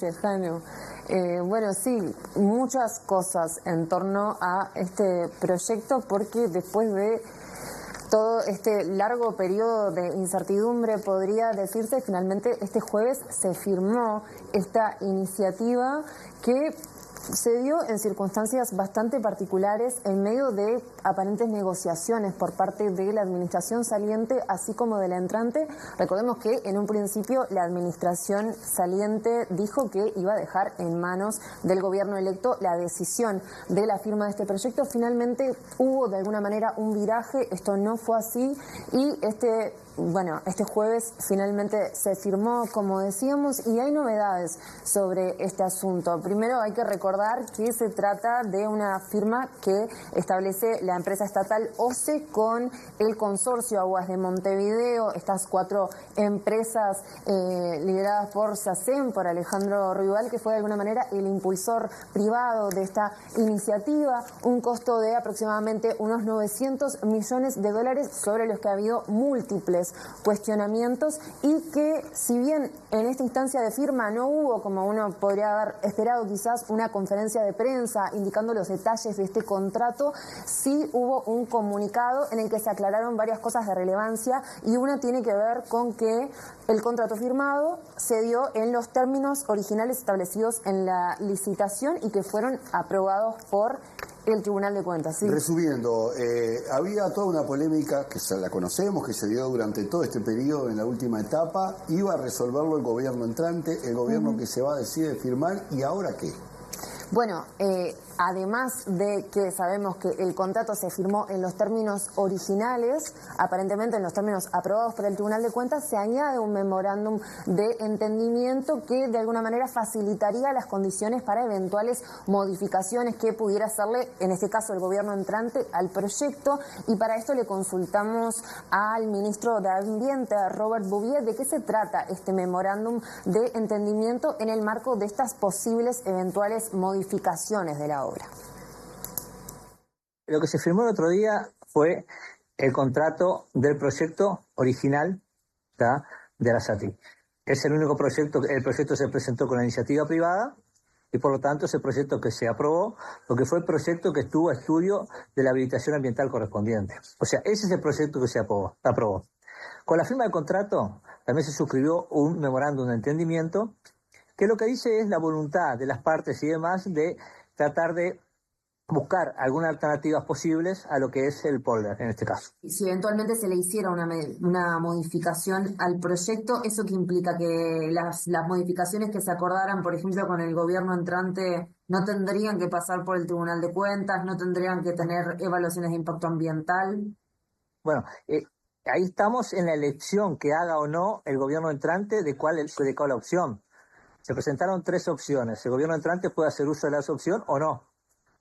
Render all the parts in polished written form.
Gracias, Jaime. Bueno, sí, muchas cosas en torno a este proyecto, porque después de todo este largo periodo de incertidumbre, podría decirse, finalmente este jueves se firmó esta iniciativa que se dio en circunstancias bastante particulares en medio de aparentes negociaciones por parte de la administración saliente así como de la entrante. Recordemos que en un principio la administración saliente dijo que iba a dejar en manos del gobierno electo la decisión de la firma de este proyecto. Finalmente hubo de alguna manera un viraje, esto no fue así y este jueves finalmente se firmó, como decíamos, y hay novedades sobre este asunto. Primero hay que recordar que se trata de una firma que establece la empresa estatal OCE con el consorcio Aguas de Montevideo, estas 4 empresas lideradas por SACEM, por Alejandro Rival, que fue de alguna manera el impulsor privado de esta iniciativa, un costo de aproximadamente unos $900 millones, sobre los que ha habido múltiples cuestionamientos, y que si bien en esta instancia de firma no hubo, como uno podría haber esperado quizás, una conferencia de prensa indicando los detalles de este contrato, sí hubo un comunicado en el que se aclararon varias cosas de relevancia, y una tiene que ver con que el contrato firmado se dio en los términos originales establecidos en la licitación y que fueron aprobados por el Tribunal de Cuentas. ¿Sí? Resumiendo, había toda una polémica que la conocemos, que se dio durante todo este periodo en la última etapa. Iba a resolverlo el gobierno entrante, el gobierno que se va decide firmar, ¿y ahora qué? Bueno, además de que sabemos que el contrato se firmó en los términos originales, aparentemente en los términos aprobados por el Tribunal de Cuentas, se añade un memorándum de entendimiento que de alguna manera facilitaría las condiciones para eventuales modificaciones que pudiera hacerle, en este caso el gobierno entrante, al proyecto. Y para esto le consultamos al ministro de Ambiente, Robert Bouvier, de qué se trata este memorándum de entendimiento en el marco de estas posibles eventuales modificaciones de la obra. Lo que se firmó el otro día fue el contrato del proyecto original, ¿tá?, de Arasati. Es el único proyecto, el proyecto se presentó con la iniciativa privada y por lo tanto es el proyecto que se aprobó, porque fue el proyecto que estuvo a estudio de la habilitación ambiental correspondiente. O sea, ese es el proyecto que se aprobó. Con la firma del contrato también se suscribió un memorándum de entendimiento que lo que dice es la voluntad de las partes y demás de tratar de buscar algunas alternativas posibles a lo que es el polder en este caso. Y si eventualmente se le hiciera una modificación al proyecto, ¿eso qué implica? Que las modificaciones que se acordaran, por ejemplo, con el gobierno entrante, no tendrían que pasar por el Tribunal de Cuentas, no tendrían que tener evaluaciones de impacto ambiental. Bueno, ahí estamos en la elección que haga o no el gobierno entrante de cuál la opción. Se presentaron 3 opciones. El gobierno entrante puede hacer uso de la opción o no.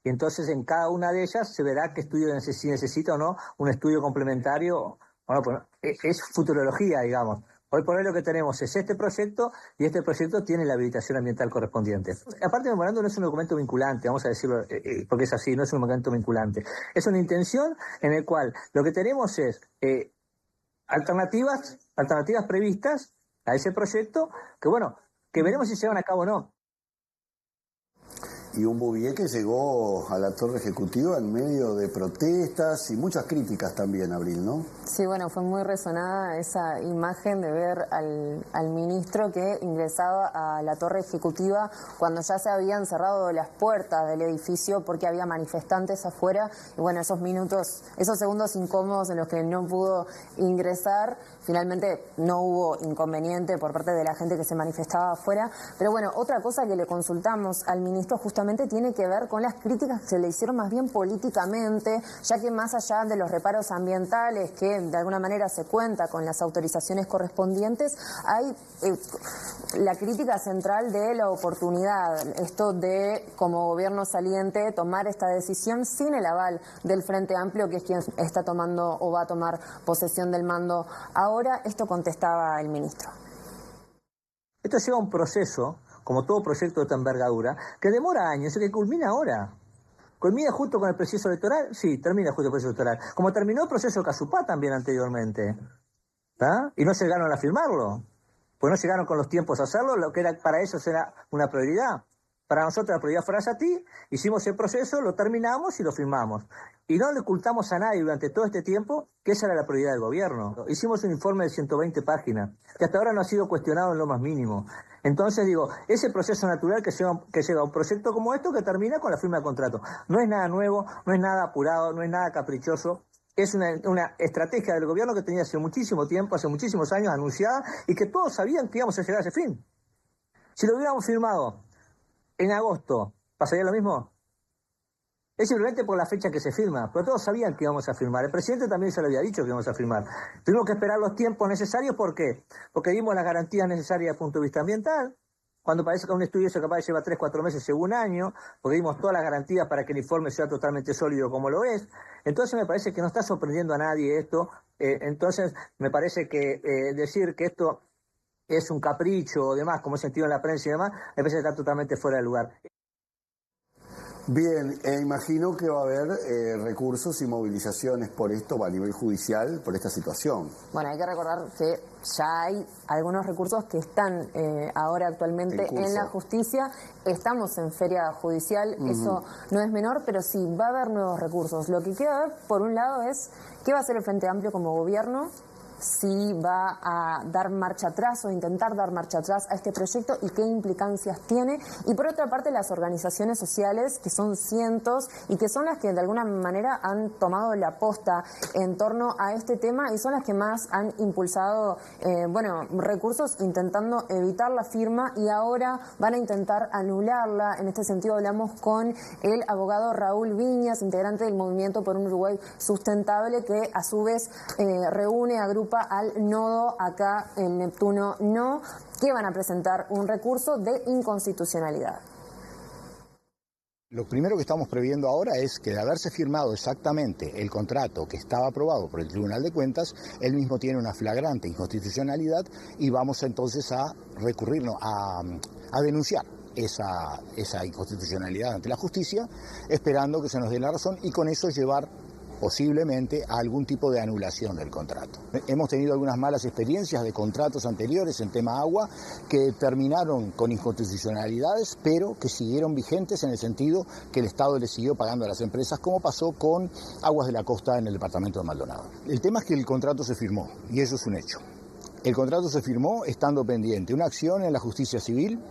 Y entonces en cada una de ellas se verá qué estudio si necesita o no un estudio complementario. Bueno, pues es futurología, digamos. Hoy por hoy lo que tenemos es este proyecto y este proyecto tiene la habilitación ambiental correspondiente. Aparte, el memorándum no es un documento vinculante, vamos a decirlo, porque es así, no es un documento vinculante. Es una intención en el cual lo que tenemos es alternativas previstas a ese proyecto que veremos si se llevan a cabo o no. Y un Bouvier que llegó a la torre ejecutiva en medio de protestas y muchas críticas también, Abril, ¿no? Sí, bueno, fue muy resonada esa imagen de ver al ministro que ingresaba a la torre ejecutiva cuando ya se habían cerrado las puertas del edificio porque había manifestantes afuera. Y bueno, esos segundos incómodos en los que no pudo ingresar, finalmente no hubo inconveniente por parte de la gente que se manifestaba afuera. Pero bueno, otra cosa que le consultamos al ministro justamente tiene que ver con las críticas que se le hicieron más bien políticamente, ya que más allá de los reparos ambientales, que de alguna manera se cuenta con las autorizaciones correspondientes, hay la crítica central de la oportunidad, esto de, como gobierno saliente, tomar esta decisión sin el aval del Frente Amplio, que es quien está tomando o va a tomar posesión del mando ahora. Esto contestaba el ministro. Esto lleva un proceso, como todo proyecto de esta envergadura, que demora años y que culmina ahora. ¿Culmina justo con el proceso electoral? Sí, termina justo con el proceso electoral. Como terminó el proceso Casupá también anteriormente. ¿Tá? Y no llegaron a firmarlo. pues no llegaron con los tiempos a hacerlo, lo que era para ellos era una prioridad. Para nosotros la prioridad fue la SATI, hicimos el proceso, lo terminamos y lo firmamos. Y no le ocultamos a nadie durante todo este tiempo que esa era la prioridad del gobierno. Hicimos un informe de 120 páginas, que hasta ahora no ha sido cuestionado en lo más mínimo. Entonces digo, ese proceso natural que lleva a un proyecto como esto que termina con la firma de contrato. No es nada nuevo, no es nada apurado, no es nada caprichoso. Es una estrategia del gobierno que tenía hace muchísimo tiempo, hace muchísimos años anunciada y que todos sabían que íbamos a llegar a ese fin. Si lo hubiéramos firmado en agosto, ¿pasaría lo mismo? Es simplemente por la fecha que se firma, pero todos sabían que íbamos a firmar. El presidente también se lo había dicho que íbamos a firmar. Tuvimos que esperar los tiempos necesarios, ¿por qué? Porque dimos las garantías necesarias desde el punto de vista ambiental. Cuando parece que un estudio eso capaz lleva 3, 4 meses, lleva un año, porque dimos todas las garantías para que el informe sea totalmente sólido como lo es. Entonces me parece que no está sorprendiendo a nadie esto. Entonces me parece que decir que esto es un capricho o demás, como he sentido en la prensa y demás, me parece que está totalmente fuera de lugar. Bien, imagino que va a haber recursos y movilizaciones por esto a nivel judicial, por esta situación. Bueno, hay que recordar que ya hay algunos recursos que están ahora actualmente en la justicia. Estamos en feria judicial, eso no es menor, pero sí va a haber nuevos recursos. Lo que queda ver, por un lado, es qué va a hacer el Frente Amplio como gobierno, si va a dar marcha atrás o intentar dar marcha atrás a este proyecto y qué implicancias tiene. Y por otra parte, las organizaciones sociales, que son cientos y que son las que de alguna manera han tomado la posta en torno a este tema y son las que más han impulsado recursos intentando evitar la firma y ahora van a intentar anularla. En este sentido hablamos con el abogado Raúl Viñas, integrante del Movimiento por un Uruguay Sustentable, que a su vez reúne a grupos al nodo acá en Neptuno No, que van a presentar un recurso de inconstitucionalidad. Lo primero que estamos previendo ahora es que de haberse firmado exactamente el contrato que estaba aprobado por el Tribunal de Cuentas, él mismo tiene una flagrante inconstitucionalidad y vamos entonces a recurrirnos a denunciar esa inconstitucionalidad ante la justicia, esperando que se nos dé la razón y con eso llevar posiblemente a algún tipo de anulación del contrato. Hemos tenido algunas malas experiencias de contratos anteriores en tema agua que terminaron con inconstitucionalidades, pero que siguieron vigentes en el sentido que el Estado le siguió pagando a las empresas, como pasó con Aguas de la Costa en el departamento de Maldonado. El tema es que el contrato se firmó, y eso es un hecho. El contrato se firmó estando pendiente una acción en la justicia civil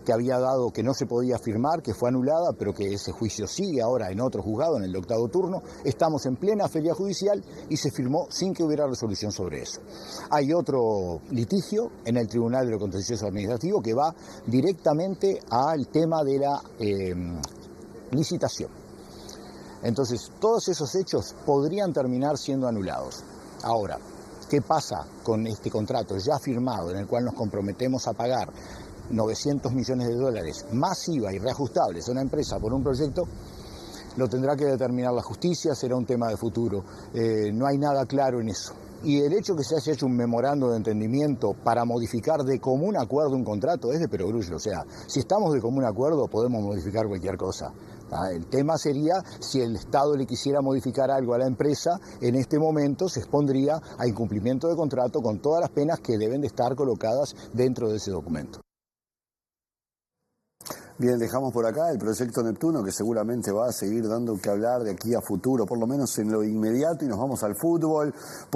que había dado que no se podía firmar, que fue anulada, pero que ese juicio sigue ahora en otro juzgado, en el 8º turno. Estamos en plena feria judicial y se firmó sin que hubiera resolución sobre eso. Hay otro litigio en el Tribunal de lo Contencioso Administrativo que va directamente al tema de la licitación. Entonces, todos esos hechos podrían terminar siendo anulados. Ahora, ¿qué pasa con este contrato ya firmado en el cual nos comprometemos a pagar 900 millones de dólares más IVA y reajustables a una empresa por un proyecto? Lo tendrá que determinar la justicia, será un tema de futuro. No hay nada claro en eso. Y el hecho que se haya hecho un memorando de entendimiento para modificar de común acuerdo un contrato es de perogrullo. O sea, si estamos de común acuerdo podemos modificar cualquier cosa. El tema sería si el Estado le quisiera modificar algo a la empresa, en este momento se expondría a incumplimiento de contrato con todas las penas que deben de estar colocadas dentro de ese documento. Bien, dejamos por acá el proyecto Neptuno, que seguramente va a seguir dando que hablar de aquí a futuro, por lo menos en lo inmediato, y nos vamos al fútbol.